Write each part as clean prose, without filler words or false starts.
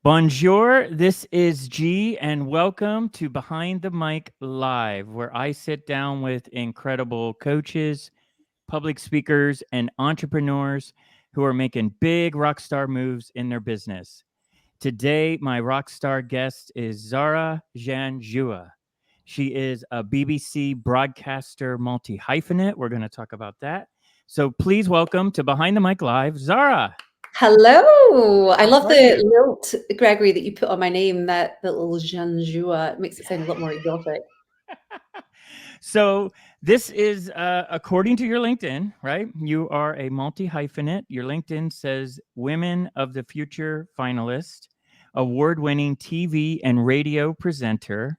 Bonjour, this is G, and welcome to Behind the Mic Live, where I sit down with incredible coaches, public speakers, and entrepreneurs who are making big rockstar moves in their business. Today, my rockstar guest is Zara Janjua. She is a BBC Broadcaster Multi-Hyphenate. We're going to talk about that. So please welcome to Behind the Mic Live, Zara. Hello. I love How are the you? lilt, Gregory, that you put on my name, that little Janjua. It makes it sound a lot more exotic. So this is according to your LinkedIn, right? You are a multi-hyphenate. Your LinkedIn says Women of the Future finalist, award-winning TV and radio presenter,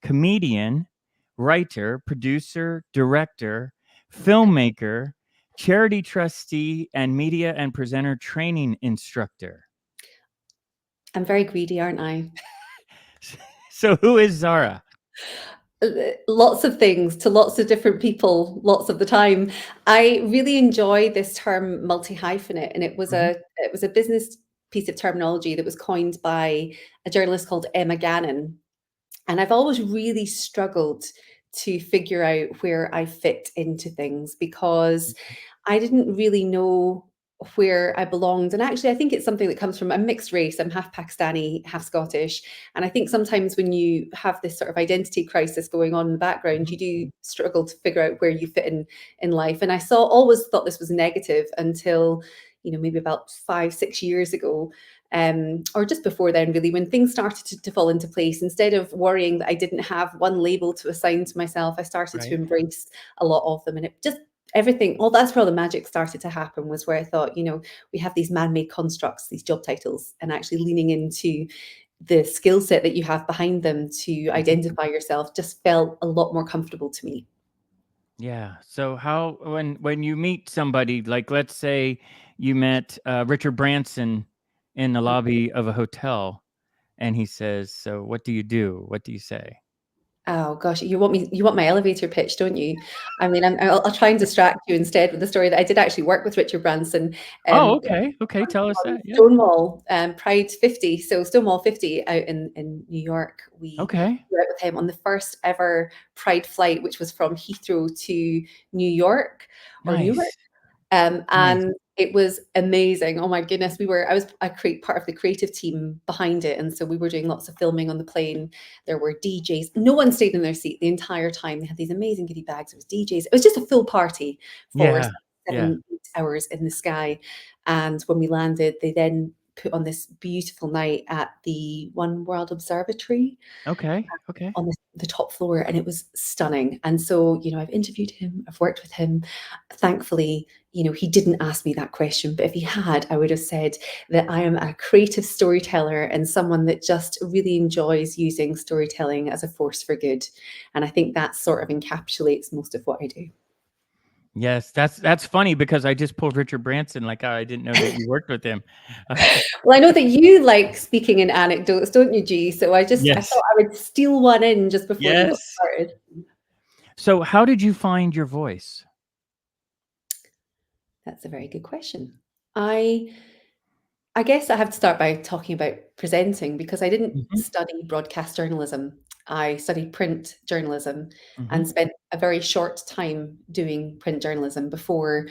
comedian, writer, producer, director, filmmaker, charity trustee, and media and presenter training instructor. I'm very greedy, aren't I? So who is Zara? Lots of things to lots of different people, lots of the time. I really enjoy this term multi-hyphenate, and it was Mhm. a business piece of terminology that was coined by a journalist called Emma Gannon. And I've always really struggled to figure out where I fit into things because I didn't really know where I belonged. And actually, I think it's something that comes from a mixed race. I'm half Pakistani, half Scottish. And I think sometimes when you have this sort of identity crisis going on in the background, you do struggle to figure out where you fit in life. And I always thought this was negative until, maybe about 5, 6 years ago, or just before then, really, when things started to fall into place. Instead of worrying that I didn't have one label to assign to myself, I started to Right. embrace a lot of them. And it just everything, well, that's where all the magic started to happen, was where I thought, we have these man-made constructs, these job titles, and actually leaning into the skill set that you have behind them to identify yourself just felt a lot more comfortable to me. Yeah. So how when you meet somebody, like let's say you met Richard Branson in the lobby of a hotel, and he says, "So what do you do? What do you say?" Oh gosh, you want my elevator pitch, don't you? I mean, I'll try and distract you instead with the story that I did actually work with Richard Branson. Oh, Um, okay. Okay. Tell us on that. Yeah. Stonewall, Pride 50. So Stonewall 50 out in New York. We Okay. were out with him on the first ever Pride flight, which was from Heathrow to New York or Newark. Nice. Nice. And it was amazing. Oh my goodness. I create part of the creative team behind it. And so we were doing lots of filming on the plane. There were DJs. No one stayed in their seat the entire time. They had these amazing goodie bags. There was DJs. It was just a full party for Yeah. Yeah. 7, 8 hours in the sky. And when we landed, they then put on this beautiful night at the One World Observatory Okay. Okay. on the top floor, and it was stunning. And so, I've interviewed him, I've worked with him. Thankfully, he didn't ask me that question, but if he had, I would have said that I am a creative storyteller and someone that just really enjoys using storytelling as a force for good. And I think that sort of encapsulates most of what I do. Yes, that's funny because I just pulled Richard Branson. Like I didn't know that you worked with him. Well, I know that you like speaking in anecdotes, don't you, G? So I thought Yes. I would steal one in just before we got Yes. started. So how did you find your voice? That's a very good question. I guess I have to start by talking about presenting, because I didn't Mhm. study broadcast journalism. I studied print journalism Mhm. and spent a very short time doing print journalism before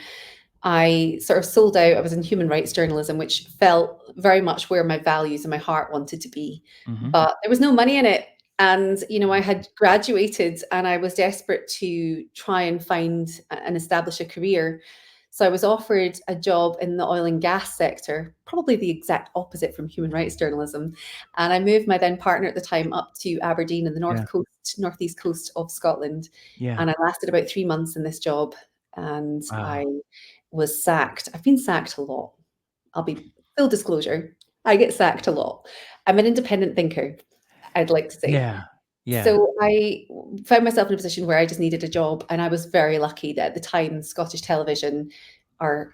I sort of sold out. I was in human rights journalism, which felt very much where my values and my heart wanted to be. Mhm. But there was no money in it. And, I had graduated and I was desperate to try and find and establish a career. So I was offered a job in the oil and gas sector, probably the exact opposite from human rights journalism. And I moved my then partner at the time up to Aberdeen in the Yeah. northeast coast of Scotland. Yeah. And I lasted about 3 months in this job, and I Wow. was sacked. I've been sacked a lot. I'll be full disclosure. I get sacked a lot. I'm an independent thinker, I'd like to say. Yeah. Yeah. So I found myself in a position where I just needed a job, and I was very lucky that at the time, Scottish Television, our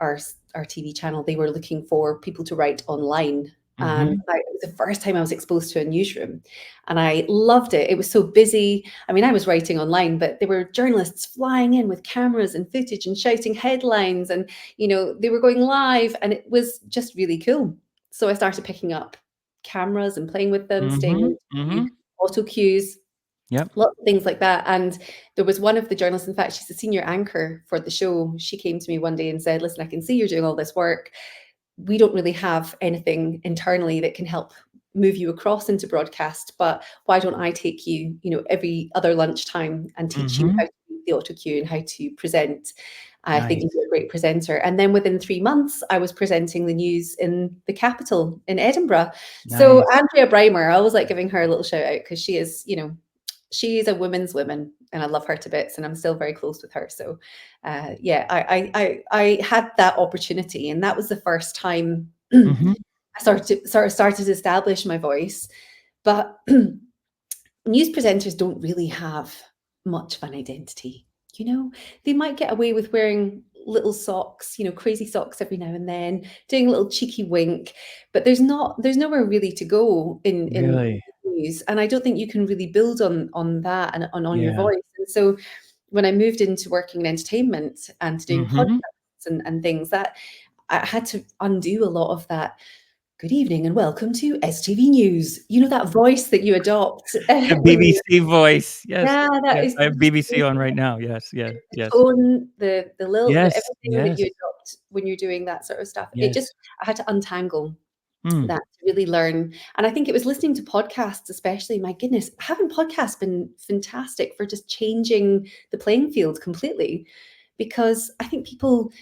TV channel, they were looking for people to write online. And Mhm. it was the first time I was exposed to a newsroom, and I loved it. It was so busy. I mean, I was writing online, but there were journalists flying in with cameras and footage and shouting headlines, and they were going live, and it was just really cool. So I started picking up cameras and playing with them, staying Mm-hmm. into Mm-hmm. auto cues, Yep. lots of things like that. And there was one of the journalists, in fact, she's the senior anchor for the show. She came to me one day and said, listen, I can see you're doing all this work. We don't really have anything internally that can help move you across into broadcast, but why don't I take you, every other lunchtime and teach you Mm-hmm. how to use the auto cue and how to present. I think Nice. you're a great presenter. And then within 3 months, I was presenting the news in the capital in Edinburgh. So Nice. Andrea Breimer, I always like giving her a little shout out because she is, she's a women's woman and I love her to bits and I'm still very close with her. So yeah, I had that opportunity and that was the first time Mm-hmm. I started to establish my voice. But news presenters don't really have much of an identity. They might get away with wearing little socks, crazy socks every now and then, doing a little cheeky wink, but there's nowhere really to go in Really? news. And I don't think you can really build on that and on your Yeah. voice. And so when I moved into working in entertainment and doing Mm-hmm. podcasts and things, that I had to undo a lot of that. Good evening and welcome to STV News. That voice that you adopt The when you, BBC voice. Yes. yeah, that Yes. is I have BBC on right now. Yes. Yes. the Yes. tone, the little, Yes. everything that you Yes. adopt when you're doing that sort of stuff. Yes. I had to untangle Mm. that to really learn. And I think it was listening to podcasts, especially. My goodness, haven't podcasts been fantastic for just changing the playing field completely? Because I think people,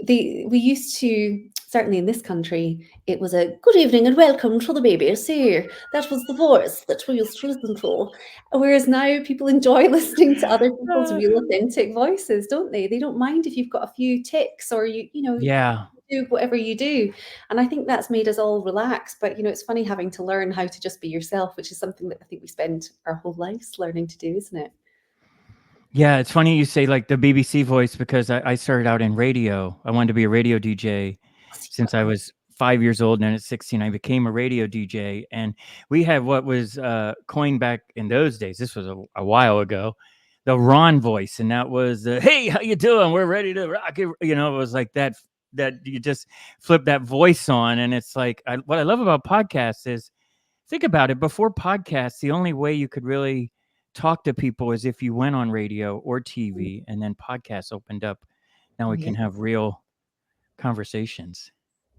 we used to, certainly in this country, it was a good evening and welcome to the BBC. That was the voice that we used to listen to. Whereas now people enjoy listening to other people's Uh, real authentic voices, don't they? They don't mind if you've got a few ticks or you yeah. do whatever you do. And I think that's made us all relax. But it's funny having to learn how to just be yourself, which is something that I think we spend our whole lives learning to do, isn't it? Yeah, it's funny you say like the BBC voice because I started out in radio. I wanted to be a radio DJ since I was 5 years old, and then at 16 I became a radio DJ. And we had what was coined back in those days. This was a while ago, the Ron voice, and that was "Hey, how you doing? We're ready to rock it." It was like that you just flip that voice on, and it's like what I love about podcasts is think about it. Before podcasts, the only way you could really talk to people is if you went on radio or TV, and then podcasts opened up. Now Oh we yeah. can have real conversations.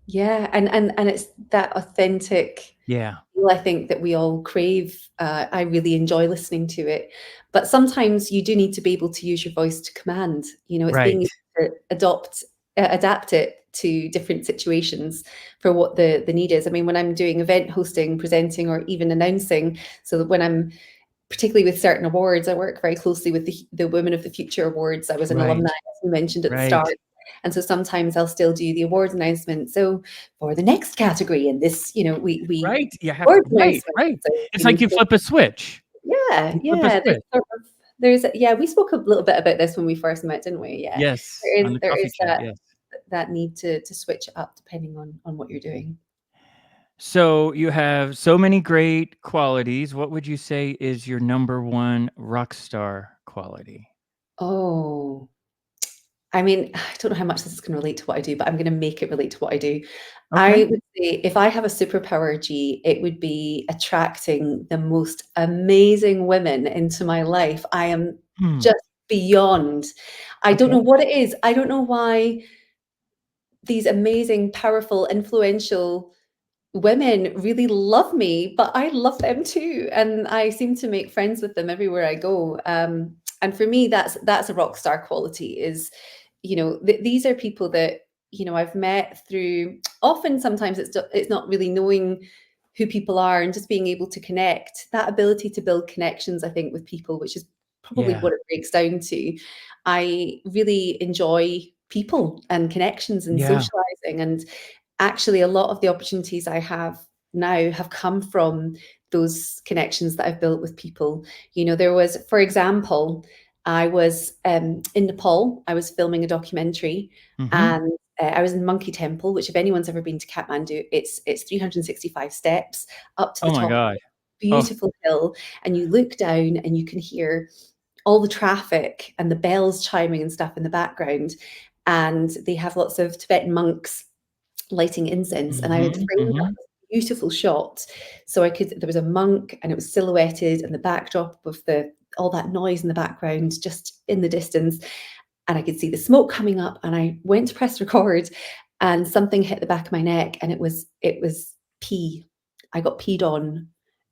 Yeah, and it's that authentic Yeah. feel, I think, that we all crave. I really enjoy listening to it, but sometimes you do need to be able to use your voice to command. It's being Right. able to adapt it to different situations for what the need is. I mean, when I'm doing event hosting, presenting, or even announcing, so that when I'm particularly with certain awards, I work very closely with the Women of the Future Awards. I was an alumni, Right. as we mentioned at the Right. start. And so sometimes I'll still do the awards announcement. So for the next category in this, we Right. You have to. awards Right. announcement. Right. So It's we like need you to, flip a switch. yeah, You flip a yeah. switch. We spoke a little bit about this when we first met, didn't we? Yeah. Yes. On the There coffee is chat. Yes. that need to switch up depending on what you're doing. So you have so many great qualities. What would you say is your number one rock star quality? Oh, I mean, I don't know how much this is going to relate to what I do, but I'm going to make it relate to what I do. Okay. I would say if I have a superpower, G, it would be attracting the most amazing women into my life. I am Hmm. just beyond. I don't Okay. know what it is. I don't know why these amazing, powerful, influential women really love me, but I love them too, and I seem to make friends with them everywhere I go. And for me, that's a rock star quality. Is these are people that I've met through. Often, sometimes it's not really knowing who people are and just being able to connect. That ability to build connections, I think, with people, which is probably Yeah. what it breaks down to. I really enjoy people and connections and Yeah. socializing, and actually a lot of the opportunities I have now have come from those connections that I've built with people. There was, for example, I was in Nepal. I was filming a documentary, Mm-hmm. and I was in Monkey Temple, which, if anyone's ever been to Kathmandu, it's 365 steps up to the Oh my top of God. a Oh. beautiful hill, and you look down and you can hear all the traffic and the bells chiming and stuff in the background. And they have lots of Tibetan monks lighting incense, and I had Mm-hmm. framed up Mm-hmm. this beautiful shot. So there was a monk, and it was silhouetted, and the backdrop of all that noise in the background, just in the distance. And I could see the smoke coming up, and I went to press record, and something hit the back of my neck, and it was pee. I got peed on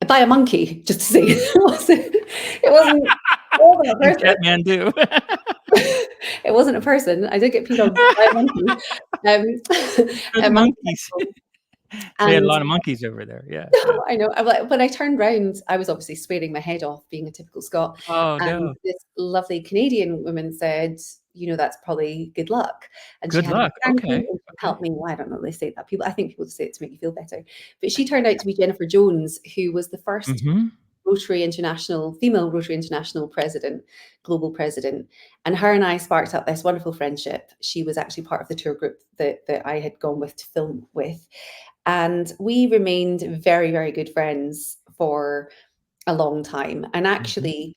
by a monkey, just to say. It wasn't a In person. Kathmandu. It wasn't a person. I did get peed on by a monkey. Those A monkey. monkeys. And They had a lot of monkeys over there. Yeah. I know. When I turned round, I was obviously swearing my head off, being a typical Scot. Oh And no. this lovely Canadian woman said, that's probably good luck. And Good she had luck. a big Okay. thank you and help me. Well, I don't know. They say that. I think people just say it to make you feel better. But she turned out to be Jennifer Jones, who was the first female Rotary International global president. And her and I sparked up this wonderful friendship. She was actually part of the tour group that I had gone with to film with. And we remained very, very good friends for a long time. And actually,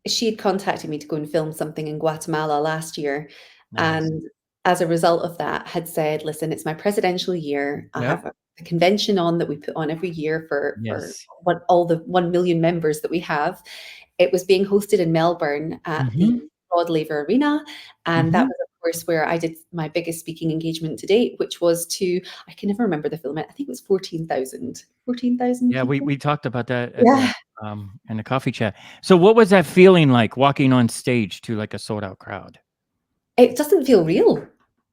she had contacted me to go and film something in Guatemala last year. Nice. And as a result of that, had said, listen, it's my presidential year. I Yep. have a convention on that we put on every year for Yes. all the 1 million members that we have. It was being hosted in Melbourne at the Rod Laver Arena. And that was, of course, where I did my biggest speaking engagement to date, which was I can never remember the film. I think it was 14,000 Yeah, people. we talked about that at the, in the coffee chat. So what was that feeling like, walking on stage to like a sold out crowd? It doesn't feel real.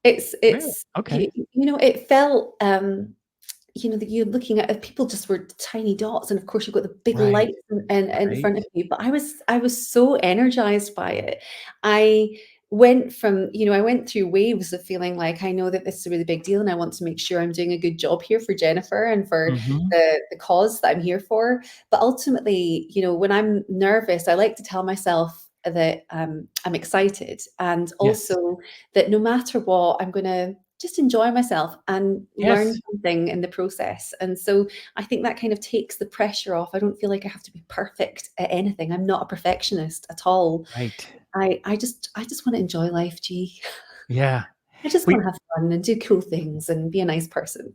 It's Really? Okay. It felt that you're looking at people just were tiny dots, and of course you've got the big lights in front of you. But I was so energized by it. I went through waves of feeling like, I know that this is a really big deal, and I want to make sure I'm doing a good job here for Jennifer and for the cause that I'm here for. But ultimately, when I'm nervous, I like to tell myself that I'm excited, and also that no matter what, I'm going to just enjoy myself and learn something in the process. And so I think that kind of takes the pressure off. I don't feel like I have to be perfect at anything. I'm not a perfectionist at all. Right. I just want to enjoy life, G. Yeah. I just want to have fun and do cool things and be a nice person.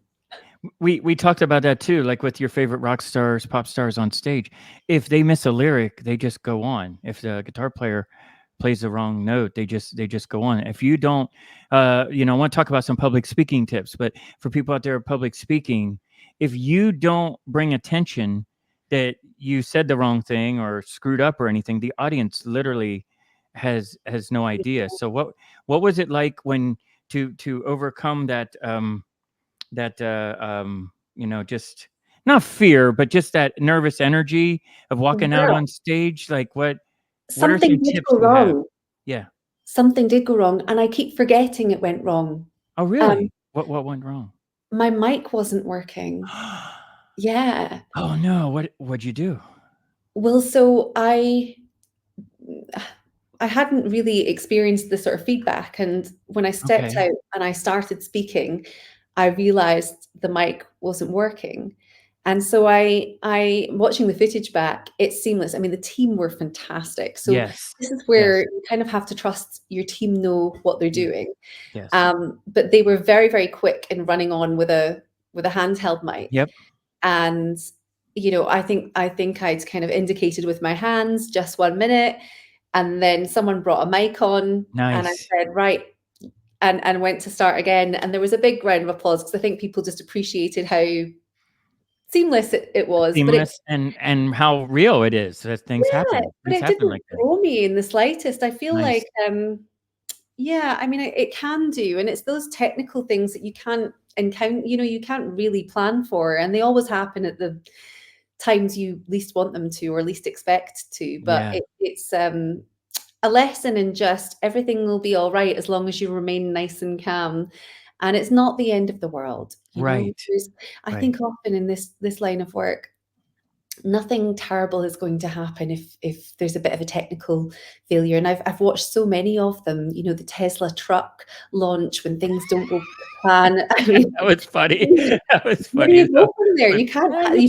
We talked about that too, like with your favorite rock stars, pop stars on stage. If they miss a lyric, they just go on. If the guitar player plays the wrong note, they just go on. If you don't, I want to talk about some public speaking tips, but for people out there public speaking, if you don't bring attention that you said the wrong thing or screwed up or anything, the audience literally has no idea. So what was it like when to overcome that just not fear, but just that nervous energy of walking out on stage? Like what are Something some did tips go you have? wrong. Yeah. Something did go wrong, and I keep forgetting it went wrong. Oh, really? What went wrong? My mic wasn't working. Yeah. Oh no, what'd you do? Well, so I hadn't really experienced this sort of feedback, and when I stepped out and I started speaking, I realized the mic wasn't working. And so I watching the footage back, it's seamless. I mean, the team were fantastic. So Yes. this is where you kind of have to trust your team know what they're doing. Yes. But they were very, very quick in running on with a handheld mic. Yep. And I think I'd kind of indicated with my hands, just 1 minute. And then someone brought a mic on. Nice. And I said, right. And went to start again. And there was a big round of applause, because I think people just appreciated how seamless it was. Seamless, and how real it is that things happen. But it didn't throw me in the slightest. I feel like, I mean, it can do. And it's those technical things that you can't encounter, you can't really plan for. And they always happen at the times you least want them to, or least expect to. But it's a lesson in just everything will be all right as long as you remain nice and calm. And it's not the end of the world. I think often in this line of work, nothing terrible is going to happen if there's a bit of a technical failure. And I've watched so many of them, the Tesla truck launch when things don't go to plan. I mean, that was funny. That was funny. You go from there. You can't hide. You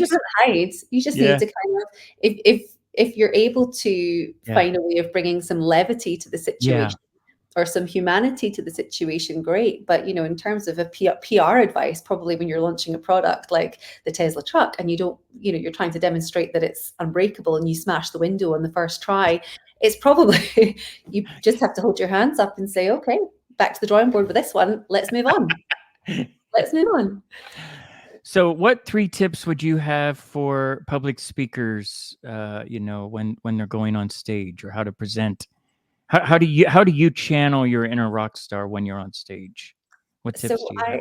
just need to kind of, if you're able to find a way of bringing some levity to the situation, or some humanity to the situation, great. But, you know, in terms of a PR advice, probably when you're launching a product like the Tesla truck and you don't, you know, you're trying to demonstrate that it's unbreakable and you smash the window on the first try, it's probably, you just have to hold your hands up and say, okay, back to the drawing board with this one. Let's move on. Let's move on. So, what 3 tips would you have for public speakers, you know, when they're going on stage, or how to present? How do you channel your inner rock star when you're on stage? What tips So do you have?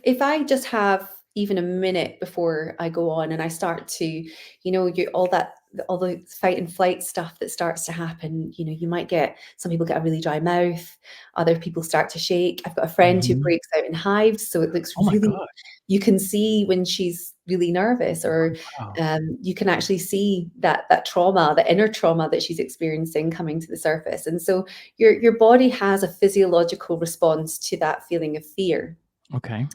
if I just have even a minute before I go on and I start to, you know, all the fight and flight stuff that starts to happen, you know, you might get, some people get a really dry mouth, other people start to shake. I've got a friend who Mhm. breaks out in hives, so it looks Oh my really, god. you can see when she's really nervous, or Wow. you can actually see that trauma, the inner trauma that she's experiencing coming to the surface. And so your body has a physiological response to that feeling of fear. Okay.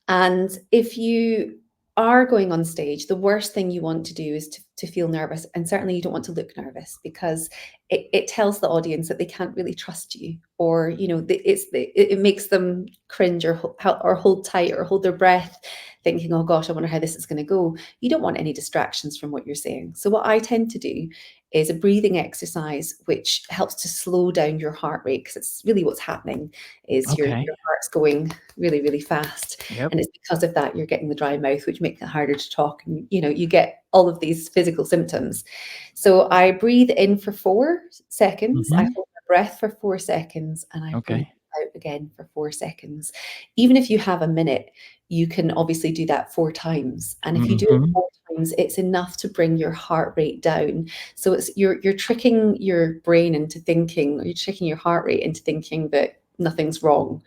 And if you are going on stage, the worst thing you want to do is to feel nervous. And certainly you don't want to look nervous, because it tells the audience that they can't really trust you, or, you know, it makes them cringe, or hold tight, or hold their breath, thinking, oh gosh, I wonder how this is going to go. You don't want any distractions from what you're saying. So what I tend to do is a breathing exercise, which helps to slow down your heart rate, because it's really what's happening is Okay. your heart's going really, really fast. Yep. And it's because of that you're getting the dry mouth, which makes it harder to talk. And, you know, you get all of these physical symptoms. So I breathe in for 4 seconds. I Mhm. hold my breath for 4 seconds, and I breathe Okay. out again for 4 seconds. Even if you have a minute, you can obviously do that 4 times. And if you do it Mhm. 4 times, it's enough to bring your heart rate down. So it's, you're tricking your brain into thinking, or you're tricking your heart rate into thinking that nothing's wrong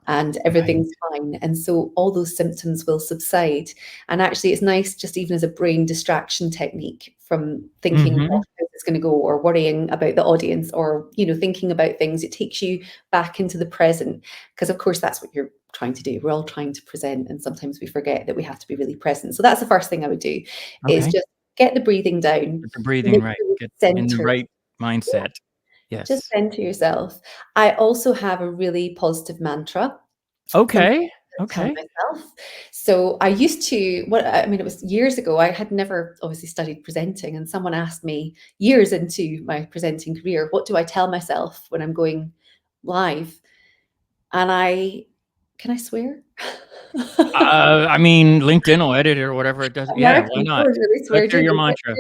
and Right. everything's fine. And so all those symptoms will subside. And actually, it's nice, just even as a brain distraction technique, from thinking, Mhm. gosh, how it's going to go, or worrying about the audience, or, you know, thinking about things. It takes you back into the present, because of course that's what you're trying to do. We're all trying to present, and sometimes we forget that we have to be really present. So that's the first thing I would do, is Okay. just get the breathing down, Get the breathing make right. sure Get you're in the centered. right mindset. Just Yes. center yourself. I also have a really positive mantra, something Okay. I tell Okay. myself. So I used to, I mean, it was years ago. I had never obviously studied presenting, and someone asked me years into my presenting career, what do I tell myself when I'm going live? And can I swear? I mean, LinkedIn will edit it or whatever it does. Yeah, why American not? pros really Let's swear, hear don't your they? mantra.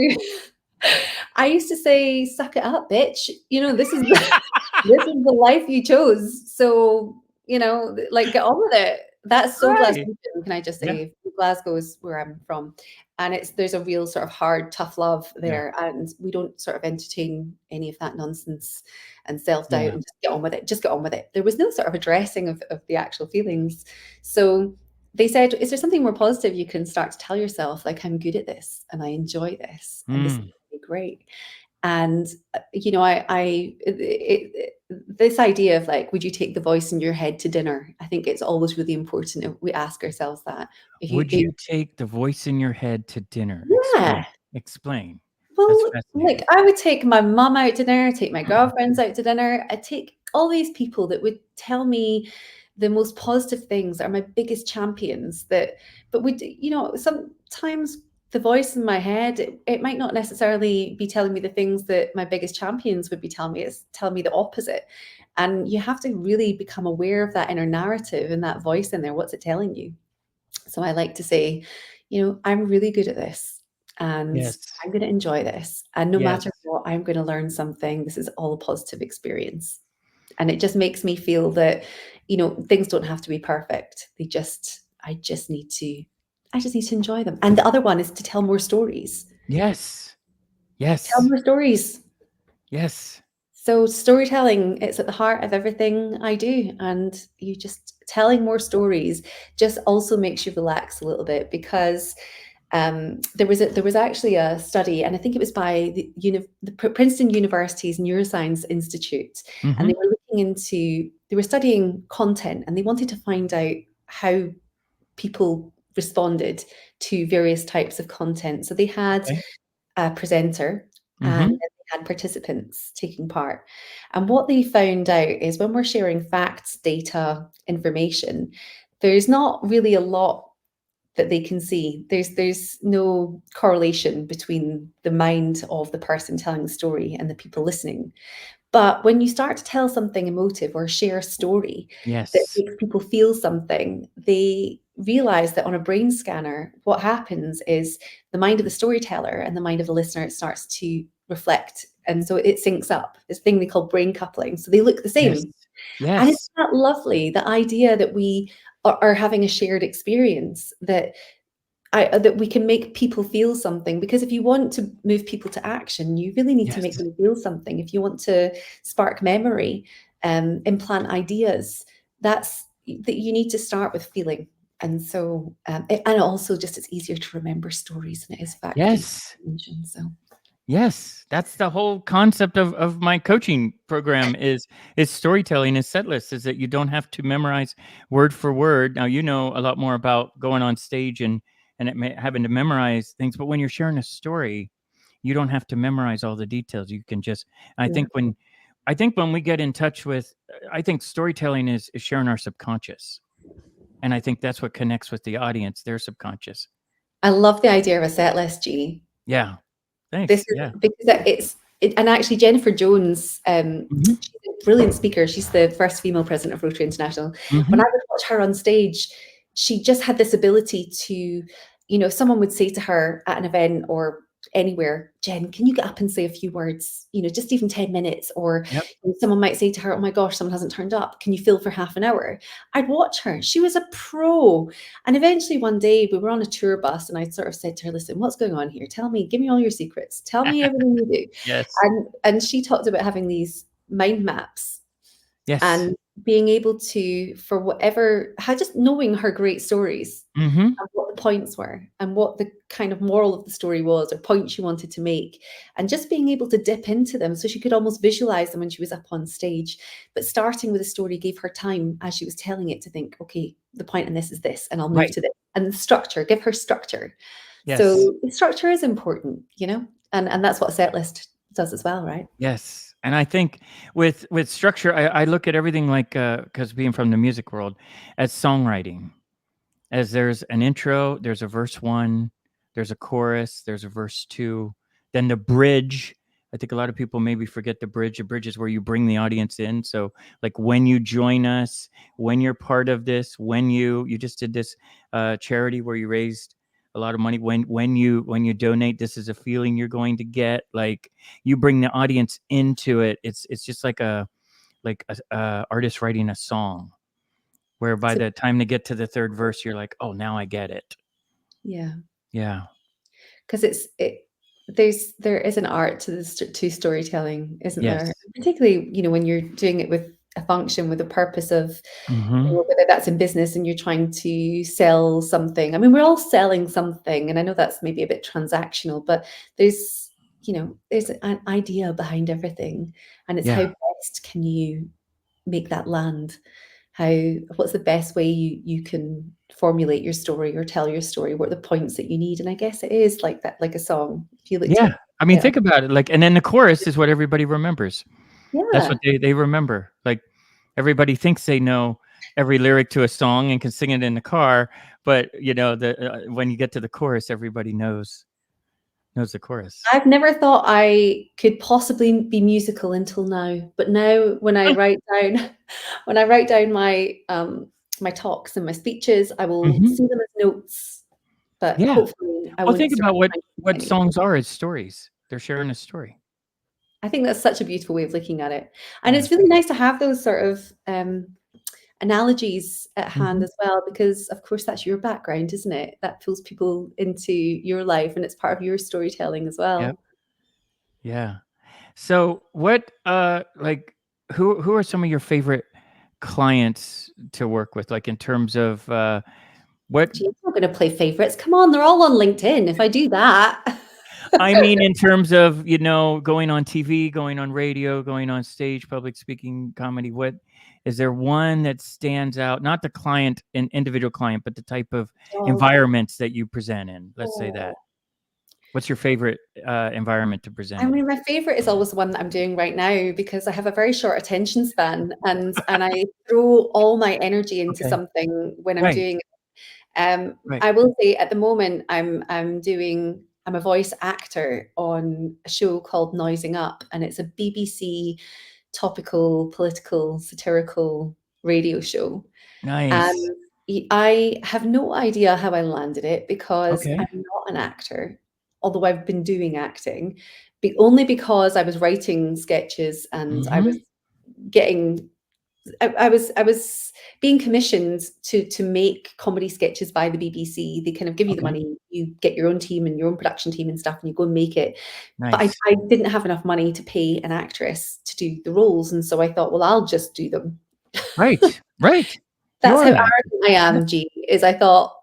I used to say, "Suck it up, bitch." You know, this is this is the life you chose. So, you know, like, get on with it. That's so Right. Glaswegian, can I just Yeah. say? Glasgow is where I'm from, and there's a real sort of hard, tough love Yeah. there, and we don't sort of entertain any of that nonsense and self-doubt, Yeah. and just get on with it. Just get on with it. There was no sort of addressing of the actual feelings. So they said, "Is there something more positive you can start to tell yourself, like, I'm good at this and I enjoy this and this is Mm. really great?" And you know, this idea of, like, would you take the voice in your head to dinner? I think it's always really important if we ask ourselves that. If you, Would you take the voice in your head to dinner? Explain. yeah. Explain. That's Well, like, fascinating. I would take my mum out to dinner, take my girlfriends out to dinner. I'd take all these people that would tell me the most positive things, that are my biggest champions. But would, you know, sometimes the voice in my head, it might not necessarily be telling me the things that my biggest champions would be telling me. It's telling me the opposite. And you have to really become aware of that inner narrative and that voice in there. What's it telling you? So I like to say, you know, I'm really good at this, and Yes. I'm going to enjoy this. And no Yes. matter what, I'm going to learn something. This is all a positive experience. And it just makes me feel that, you know, things don't have to be perfect. I just need to enjoy them. And the other one is to tell more stories. Yes. Tell Yes. more stories. Yes. So storytelling, it's at the heart of everything I do. And you just telling more stories just also makes you relax a little bit, because there was actually a study, and I think it was by the Princeton University's Neuroscience Institute, and Mhm. they were studying content, and they wanted to find out how people responded to various types of content. So they had Okay. a presenter, and Mhm. had participants taking part. And what they found out is when we're sharing facts, data, information, there's not really a lot that they can see. There's no correlation between the mind of the person telling the story and the people listening. But when you start to tell something emotive or share a story that Yes. makes people feel something, they realize that on a brain scanner, what happens is the mind of the storyteller and the mind of the listener starts to reflect. And so it syncs up, this thing they call brain coupling. So they look the Yes. same. And Yes. isn't that lovely? The idea that we are having a shared experience, that we can make people feel something, because if you want to move people to action, you really need to make Yes. them feel something. If you want to spark memory, implant ideas, that you need to start with feeling. And so, and also just it's easier to remember stories than it is fact-based Yes. information. So Yes, that's the whole concept of my coaching program is storytelling, is set lists, is that you don't have to memorize word for word. Now, you know a lot more about going on stage and having to memorize things, but when you're sharing a story, you don't have to memorize all the details. You can just, I yeah, think when we get in touch with, I think storytelling is sharing our subconscious. And I think that's what connects with the audience, their subconscious. I love the idea of a set list, G. Yeah. This Thanks. is Yeah. because and actually Jennifer Jones, Mhm. she's a brilliant speaker. She's the first female president of Rotary International. When I Mhm. would watch her on stage, she just had this ability to, someone would say to her at an event or anywhere, Jen, can you get up and say a few words, just even 10 minutes? Or Yep. someone might say to her, oh my gosh, someone hasn't turned up. Can you fill for half an hour? I'd watch her. She was a pro. And eventually one day we were on a tour bus and I sort of said to her, listen, what's going on here? Tell me, give me all your secrets. Tell me everything you do. Yes. And she talked about having these mind maps Yes. and being able to, for whatever, just knowing her great stories Mhm. and what the points were and what the kind of moral of the story was or point she wanted to make, and just being able to dip into them so she could almost visualize them when she was up on stage. But starting with a story gave her time as she was telling it to think, okay, the point in this is this, and I'll move Right. to this. And the structure, give her structure. Yes. So structure is important, and that's what a set list does as well, right? Yes. And I think with structure, I look at everything like, because being from the music world, as songwriting. As there's an intro, there's a verse 1, there's a chorus, there's a verse 2, then the bridge. I think a lot of people maybe forget the bridge. The bridge is where you bring the audience in. So like when you join us, when you're part of this, when you just did this charity where you raised a lot of money, when you donate, this is a feeling you're going to get. Like you bring the audience into it. It's just like a artist writing a song, where by So, the time they get to the third verse, you're like, oh, now I get it. yeah, Yeah. because there is an art to to storytelling, isn't Yes. there? Particularly, when you're doing it with a function, with a purpose of, Mm-hmm. whether that's in business and you're trying to sell something. I mean, we're all selling something, and I know that's maybe a bit transactional, but there's, there's an idea behind everything, and it's how Yeah. best can you make that land? What's the best way you can formulate your story or tell your story? What are the points that you need? And I guess it is like that, like a song. If you look to Yeah. it, I mean, yeah, think about it. Like, and then the chorus is what everybody remembers. That's yeah. what they remember. Like everybody thinks they know every lyric to a song and can sing it in the car, but when you get to the chorus, everybody knows the chorus. I've never thought I could possibly be musical until now, but now when I write down when I write down my talks and my speeches, I will Mm-hmm. see them as notes, but Yeah. hopefully I Well, won't think start about what anyway. songs are as stories. They're sharing a story. I think that's such a beautiful way of looking at it. And Yeah. it's really nice to have those sort of analogies at hand Mm-hmm. as well, because of course that's your background, isn't it? That pulls people into your life and it's part of your storytelling as Yep. well. Yeah. So what like who are some of your favorite clients to work with, like in terms of what Gee, I'm not going to play favorites. Come on, they're all on LinkedIn. If I do that, I mean in terms of, going on TV, going on radio, going on stage, public speaking, comedy, what is there one that stands out, not the client, an individual client, but the type of oh, environments that you present in, let's say that. oh. What's your favorite environment to present I in? mean, my favorite is always the one that I'm doing right now because I have a very short attention span, and I throw all my energy into Okay. something when I'm Right. doing it. Right. I will say at the moment I'm a voice actor on a show called Noising Up, and it's a BBC topical, political, satirical radio show. And Nice. I have no idea how I landed it because Okay. I'm not an actor, although I've been doing acting, only because I was writing sketches and I was Hmm. getting I was being commissioned to make comedy sketches by the BBC. They kind of give you the Okay. money, you get your own team and your own production team and stuff, and you go and make it. But Nice. I didn't have enough money to pay an actress to do the roles, and so I thought, well, I'll just do them. Right. Right. You That's are how an actor. arrogant I Yeah. am, G, is I thought,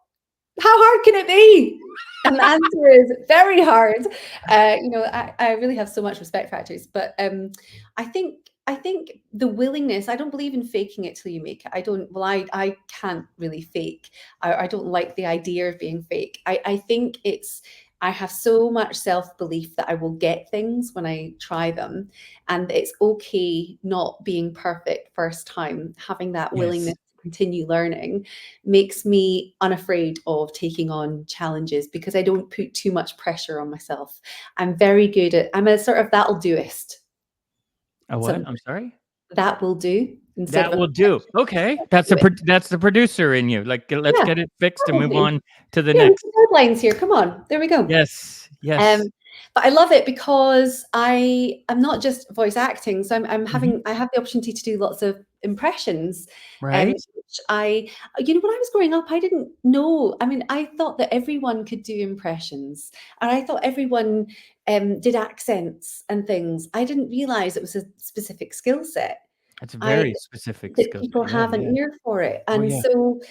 how hard can it be? And the answer is very hard. I really have so much respect for actors, but I think I think the willingness. I don't believe in faking it till you make it. I don't. Well, I can't really fake. I don't like the idea of being fake. I think it's. I have so much self belief that I will get things when I try them, and it's okay not being perfect first time. Having that willingness Yes. to continue learning makes me unafraid of taking on challenges because I don't put too much pressure on myself. I'm a sort of that'll doist. A what? Some I'm sorry? that will do instead of That a will do. Okay. That's do the it. that's the producer in you. Like, let's Yeah, get it fixed and move probably. on to the Yeah, next. deadlines here. Come on. There we go. Yes. Um, Yes. but I love it because I'm not just voice acting, so Mhm. I have the opportunity to do lots of impressions. Right? Which when I was growing up, I didn't know. I mean, I thought that everyone could do impressions, and I thought everyone did accents and things. I didn't realize it was a specific skill set. That's a I very specific That skill people set. Yeah. have an Yeah. ear for it. Oh, And yeah. so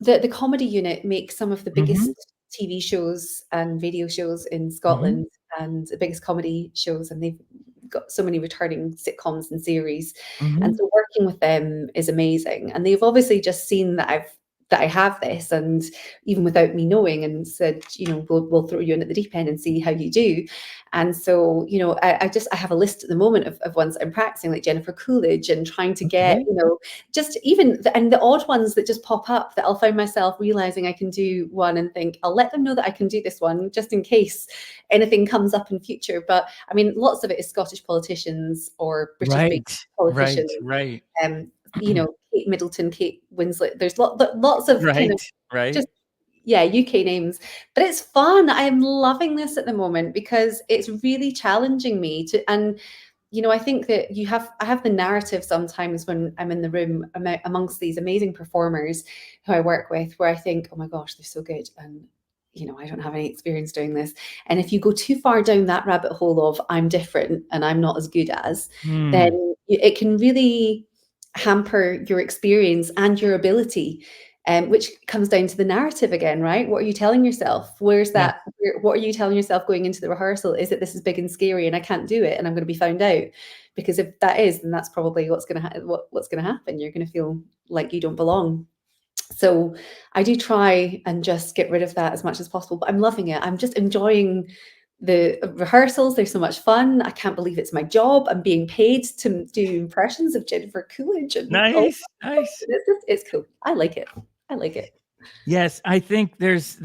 the comedy unit makes some of the Mhm. biggest TV shows and video shows in Mhm. Scotland and the biggest comedy shows, and they've got so many returning sitcoms and series. And Mhm. so working with them is amazing. And they've obviously just seen that I have this, and even without me knowing, and said, we'll throw you in at the deep end and see how you do. And so, I have a list at the moment of ones that I'm practicing, like Jennifer Coolidge, and trying to get, Okay. just even, and the odd ones that just pop up that I'll find myself realizing I can do one and think, I'll let them know that I can do this one just in case anything comes up in future. But I mean, lots of it is Scottish politicians or British-based Right. Right. politicians. Right. Um, Kate Middleton, Kate Winslet. There's lots of kind Right. of Right. just yeah, UK names. But it's fun. I am loving this at the moment because it's really challenging me to, and I think that I have the narrative sometimes when I'm in the room amongst these amazing performers who I work with, where I think, oh my gosh, they're so good, and I don't have any experience doing this. And if you go too far down that rabbit hole of I'm different and I'm not as good as, then Hmm. it can really hamper your experience and your ability. Which comes down to the narrative again, right? What are you telling yourself? Yes. What are you telling yourself going into the rehearsal? Is it this is big and scary and I can't do it and I'm going to be found out? Because if that is, then that's probably what's going to what's going to happen. You're going to feel like you don't belong. So I do try and just get rid of that as much as possible. But I'm loving it. I'm just enjoying the rehearsals. They're so much fun. I can't believe it's my job. I'm being paid to do impressions of Jennifer Coolidge, and Nice. Nice. it's cool. I like it. I like it. Yes, I think there's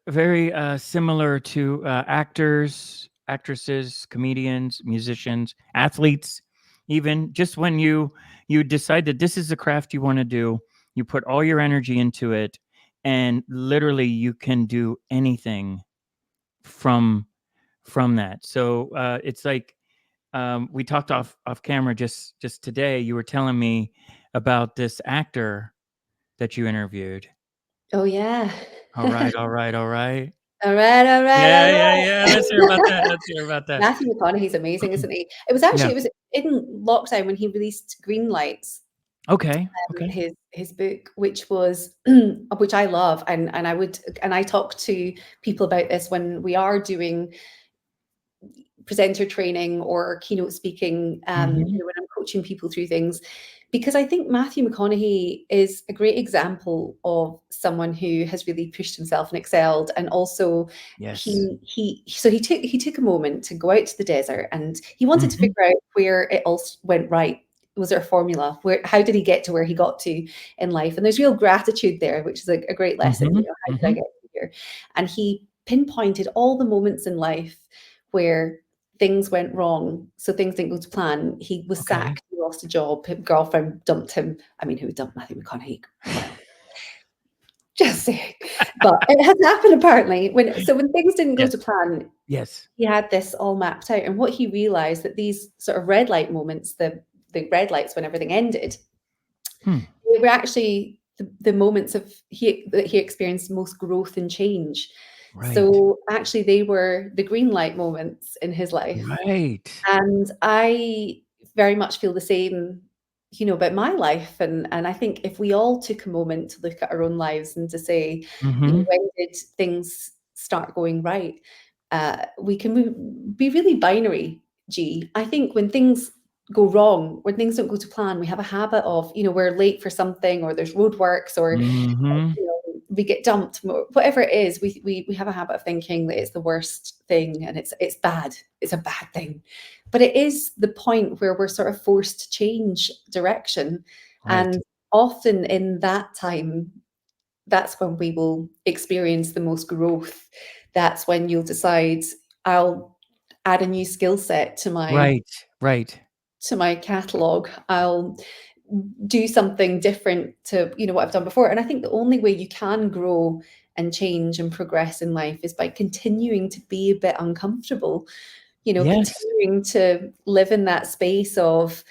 very similar to actors, actresses, comedians, musicians, athletes. Even just when you decide that this is the craft you want to do, you put all your energy into it, and literally you can do anything from that. So it's like we talked off camera just today. You were telling me about this actor that you interviewed. Oh yeah. All right, all right, all right. All right, all right, Yeah, all yeah, yeah. Let's hear about right. that. Let's hear about that. Matthew McConaughey's amazing, isn't he? Yeah. It was in lockdown when he released Green Lights, Okay. Okay. his book, which was which I love, and I talk to people about this when we are doing presenter training or keynote speaking, Mhm. when I'm coaching people through things, because I think Matthew McConaughey is a great example of someone who has really pushed himself and excelled, and also Yes. he took a moment to go out to the desert, and he wanted to Hmm. figure out where it all went right. Was there a formula? How did he get to where he got to in life? And there's real gratitude there, which is a great lesson. Hmm. How did I Hmm. get here? And he pinpointed all the moments in life where things went wrong. So things didn't go to plan. He was Okay. sacked, he lost a job, his girlfriend dumped him. I mean, who would dump Matthew McConaughey? Well, just saying. But it has happened apparently. When things didn't go Yes. to plan, Yes. he had this all mapped out. And what he realized that these sort of red light moments, the red lights when everything ended, Hmm. they were actually the moments that he experienced most growth and change. Right. So actually they were the green light moments in his life. Right. And I very much feel the same, about my life. And I think if we all took a moment to look at our own lives and to say, Hmm. when did things start going right? We can be really binary, G. I think when things go wrong, when things don't go to plan, we have a habit of, we're late for something, or there's roadworks, or Hmm. we get dumped, whatever it is. We have a habit of thinking that it's the worst thing, and it's bad. It's a bad thing, but it is the point where we're sort of forced to change direction, Right. and often in that time, that's when we will experience the most growth. That's when you'll decide, I'll add a new skill set to my Right. Right. catalog. I'll do something different to what I've done before. And I think the only way you can grow and change and progress in life is by continuing to be a bit uncomfortable, Yes. continuing to live in that space of,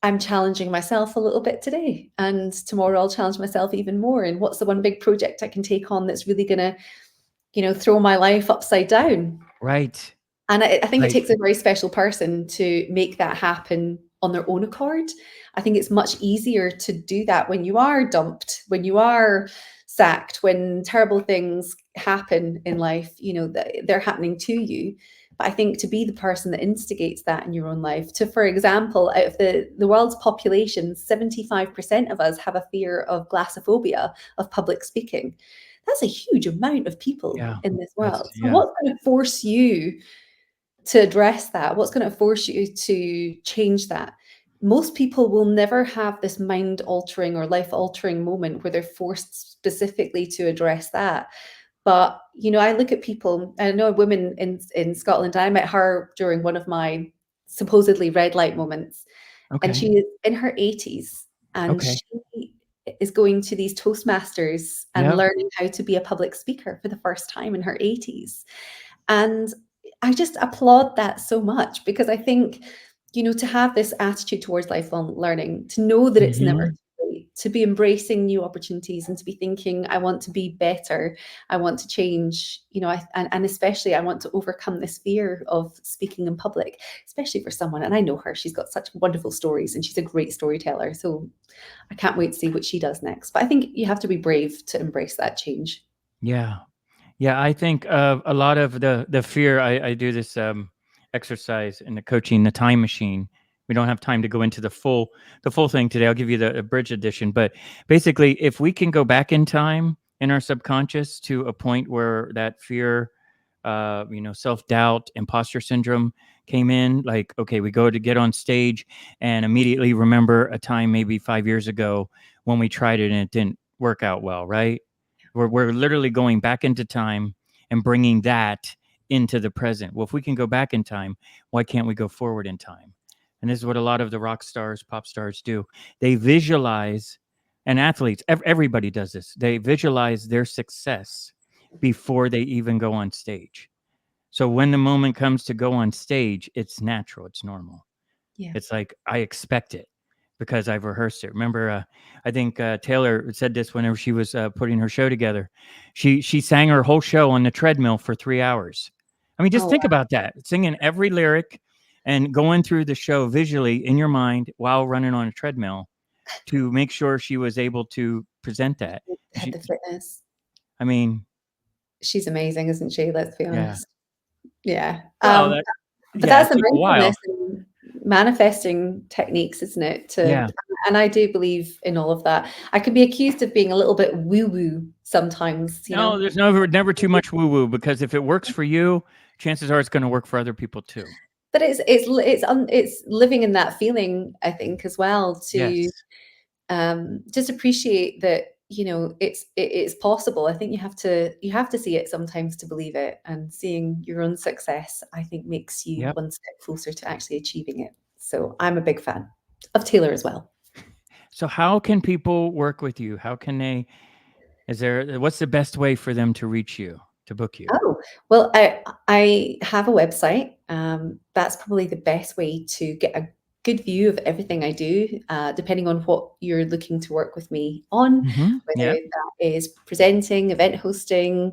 I'm challenging myself a little bit today, and tomorrow I'll challenge myself even more. And what's the one big project I can take on that's really going to, throw my life upside down? Right. And I think it Right. takes a very special person to make that happen on their own accord. I think it's much easier to do that when you are dumped, when you are sacked, when terrible things happen in life, that they're happening to you. But I think to be the person that instigates that in your own life, for example, out of the world's population, 75% of us have a fear of glossophobia, of public speaking. That's a huge amount of people Yeah. in this That's world. So yeah. what's going to force you to address that? What's going to force you to change that? Most people will never have this mind altering or life altering moment where they're forced specifically to address that. But I look at people. I know a woman in Scotland. I met her during one of my supposedly red light moments, and Okay. she is in her 80s, and Okay. she is going to these Toastmasters and Yeah. learning how to be a public speaker for the first time in her 80s. And I just applaud that so much, because I think, to have this attitude towards lifelong learning, to know that it's never Hmm. too late, to be embracing new opportunities, and to be thinking, I want to be better, I want to change, and especially I want to overcome this fear of speaking in public, especially for someone, and I know her, she's got such wonderful stories and she's a great storyteller. So I can't wait to see what she does next. But I think you have to be brave to embrace that change. Yeah. Yeah, I think a lot of the fear. I do this exercise in the coaching, the time machine. We don't have time to go into the full thing today. I'll give you the abridged edition, but basically, if we can go back in time in our subconscious to a point where that fear, self doubt, imposter syndrome came in, like, okay, we go to get on stage and immediately remember a time maybe 5 years ago when we tried it and it didn't work out well, right? We're literally going back into time and bringing that into the present. Well, if we can go back in time, why can't we go forward in time? And this is what a lot of the rock stars, pop stars do. They visualize, and athletes, everybody does this. They visualize their success before they even go on stage. So when the moment comes to go on stage, it's natural, it's normal. Yeah. It's like I expect it because I've rehearsed it. Remember, I think Taylor said this whenever she was putting her show together. She sang her whole show on the treadmill for 3 hours. I mean, just Oh, think about that: singing every lyric and going through the show visually in your mind while running on a treadmill to make sure she was able to present that. had She, the fitness. I mean, She's amazing, isn't she? Let's be yeah. honest. Yeah. Well, But yeah, that's it the took a while. mindfulness and manifesting techniques, isn't it? Yeah. And I do believe in all of that. I could be accused of being a little bit woo-woo sometimes, you No, know. there's never too much woo woo, because if it works for you, chances are it's going to work for other people too. But it's living in that feeling, I think, as well, to Yes. just appreciate that, you know, it's possible. I think you have to see it sometimes to believe it, and seeing your own success, I think, makes you Yep. one step closer to actually achieving it. So I'm a big fan of Taylor as well. So how can people work with you? How can they, what's the best way for them to reach you, to book you? Oh, well, I have a website. That's probably the best way to get a good view of everything I do, depending on what you're looking to work with me on, whether Yep. that is presenting, event hosting,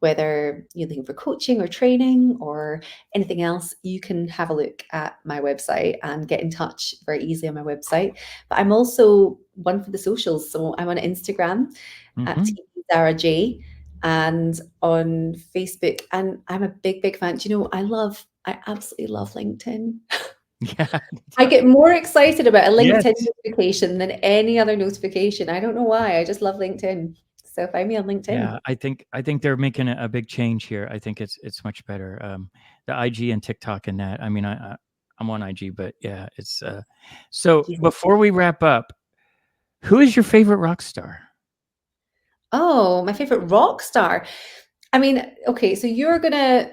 whether you're looking for coaching or training or anything else. You can have a look at my website and get in touch very easily on my website. But I'm also one for the socials. So I'm on Instagram at Mm-hmm. Zara J, and on Facebook. And I'm a big, big fan. Do you know, I absolutely love LinkedIn. Yeah. I get more excited about a LinkedIn Yes. notification than any other notification. I don't know why. I just love LinkedIn. So find me on LinkedIn. Yeah, I think they're making a big change here. I think it's much better. The IG and TikTok and that. I mean, I'm on IG, but yeah, it's so Yes. before we wrap up, who is your favorite rock star? Oh, my favorite rock star. I mean, okay, so you're gonna,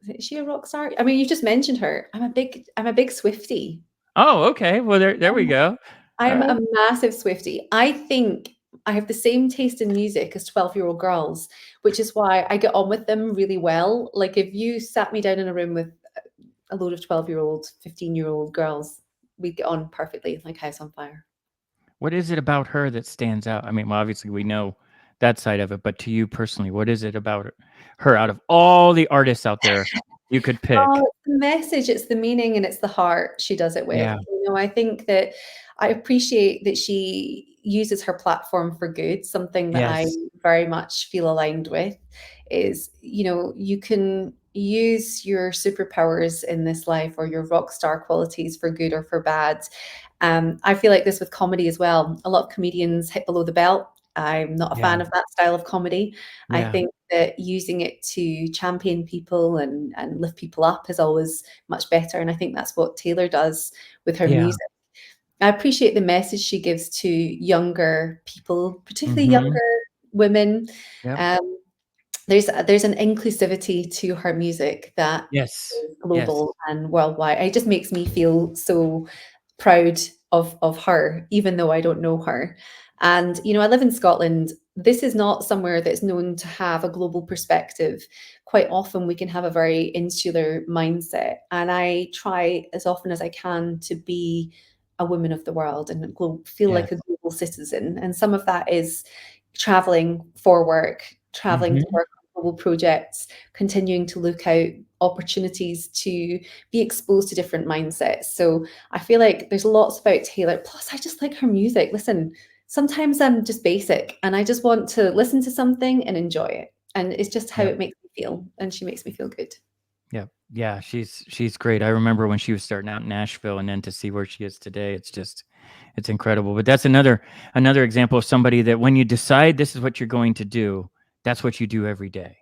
is she a rock star? I mean, you just mentioned her. I'm a big Swiftie. Oh, okay. Well, there we go. All I'm right. a massive Swiftie. I think I have the same taste in music as 12-year-old girls, which is why I get on with them really well. Like if you sat me down in a room with a load of 12-year-old, 15-year-old girls, we'd get on perfectly, like house on fire. What is it about her that stands out? I mean, well, obviously we know that side of it, but to you personally, what is it about her out of all the artists out there you could Oh, pick? it's the message, it's the meaning, and it's the heart she does it with. Yeah. You know, I think that I appreciate that she uses her platform for good. Something that I Yes. very much feel aligned with is, you know, you can use your superpowers in this life or your rock star qualities for good or for bad. I feel like this with comedy as well. A lot of comedians hit below the belt. I'm not a Yeah. fan of that style of comedy. I Yeah. think that using it to champion people and lift people up is always much better. And I think that's what Taylor does with her Yeah. music. I appreciate the message she gives to younger people, particularly Mhm. younger women. Yep. Um, there's an inclusivity to her music that Yes. is Yes. global and worldwide. It just makes me feel so proud of her, even though I don't know her. And you know, I live in Scotland. This is not somewhere that's known to have a global perspective. Quite often, we can have a very insular mindset, and I try as often as I can to be a woman of the world and feel Yes. like a global citizen. And some of that is traveling for work, traveling to Mhm. work on global projects, continuing to look out opportunities to be exposed to different mindsets. So I feel like there's lots about Taylor. Plus, I just like her music. Listen, sometimes I'm just basic and I just want to listen to something and enjoy it. And it's just how Yep. it makes me feel. And she makes me feel good. Yep. Yeah, she's great. I remember when she was starting out in Nashville, and then to see where she is today, it's incredible. But that's another example of somebody that when you decide this is what you're going to do, that's what you do every day.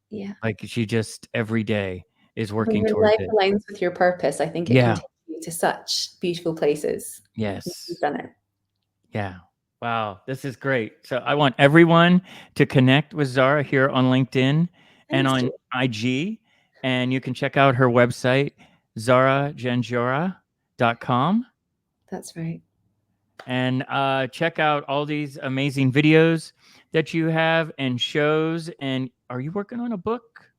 Yeah. Like she just every day is When working your towards life it. aligns with your purpose, I think it can Yeah. take you to such beautiful places. You've Yes. done it. Yeah. Wow, this is great. So I want everyone to connect with Zara here on LinkedIn and Thanks, Jane. on IG. And you can check out her website, zarajanjura.com. That's right. And check out all these amazing videos that you have and shows. And are you working on a book?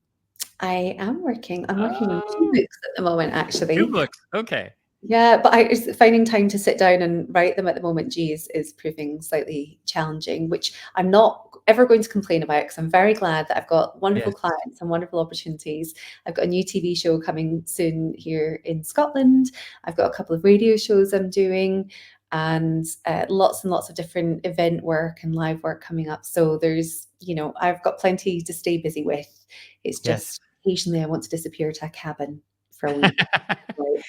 I am working. I'm working on two Oh, books at the moment, two actually. books. Okay. Yeah, but finding time to sit down and write them at the moment, geez, is proving slightly challenging, which I'm not ever going to complain about because I'm very glad that I've got wonderful Yes. clients and wonderful opportunities. I've got a new TV show coming soon here in Scotland. I've got a couple of radio shows I'm doing and lots of different event work and live work coming up. So there's, you know, I've got plenty to stay busy with. It's Yes. just occasionally I want to disappear to a cabin for a week. Right.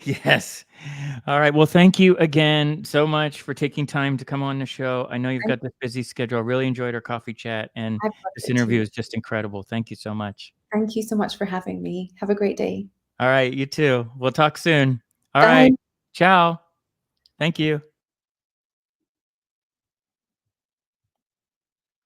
Yes. All right. Well, thank you again so much for taking time to come on the show. I know you've Thank got this busy schedule. I really enjoyed our coffee chat, and I've loved this it interview too. is just incredible. Thank you so much. Thank you so much for having me. Have a great day. All right. You too. We'll talk soon. All right. Bye. Ciao. Thank you.